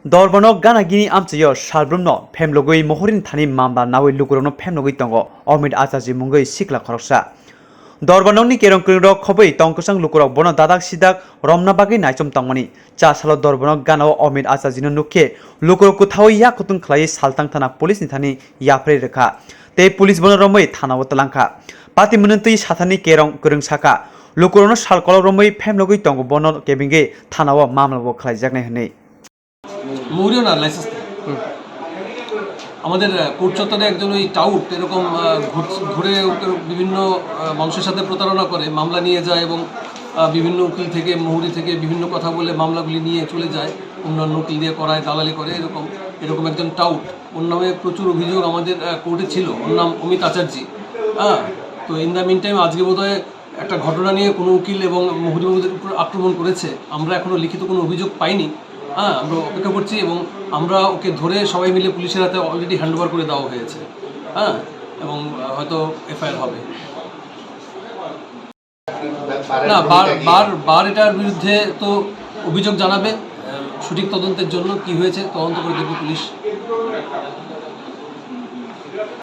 Dorbanok gana gini amchayo salbrumno phemlogoi mohorin thani mamla nawi lukurokno phemlogoi tongo omid achaji mungoi sikla khoroksa Dorbanokni kerong kringrok khoboi Tong Kosong lukurok bono dadak sidak romna bagi naichom tangmani cha salo Dorbanok gana omid achaji no nukhe lukurok kuthawai ya Kutwng khlai saltang thana police ni thani yapre rekha tei police bono romoi thana o talangkha pati munantui sathani kerong krung saka lukurokno salkolok romoi phemlogoi tongo bono kebinge thana o mamla bo khlaijaknai hne মৌরিও না licence আমাদের court চত্বরে একজন ওই tout এরকম ঘুরে বিভিন্ন মানুষের সাথে প্রতারণা করে মামলা নিয়ে যায় এবং বিভিন্ন উকিল থেকে মৌরি থেকে বিভিন্ন কথা বলে মামলাগুলি নিয়ে চলে যায় অন্যান্য উকিল দিয়ে করায় দালালি করে এরকম একজন টাউট ওর নামে প্রচুর অভিযোগ আমাদের কোর্টে ছিল ওর নাম অমিত আচার্যি তো ইন দ্য মিন টাইম আজকে বোধহয় একটা ঘটনা নিয়ে কোনো উকিল এবং মৌরিবাবুদের উপর আক্রমণ করেছে আমরা এখনও লিখিত কোনো অভিযোগ পাইনি আমরা অপেক্ষা করছি এবং আমরা ওকে ধরে সবাই মিলে পুলিশের হাতে অলরেডি হ্যান্ডওভার করে দেওয়া হয়েছে এবং হয়তো এফআইআর হবে না বার এটার বিরুদ্ধে তো অভিযোগ জানাবে সঠিক তদন্তের জন্য কি হয়েছে তদন্ত করে দেখবে পুলিশ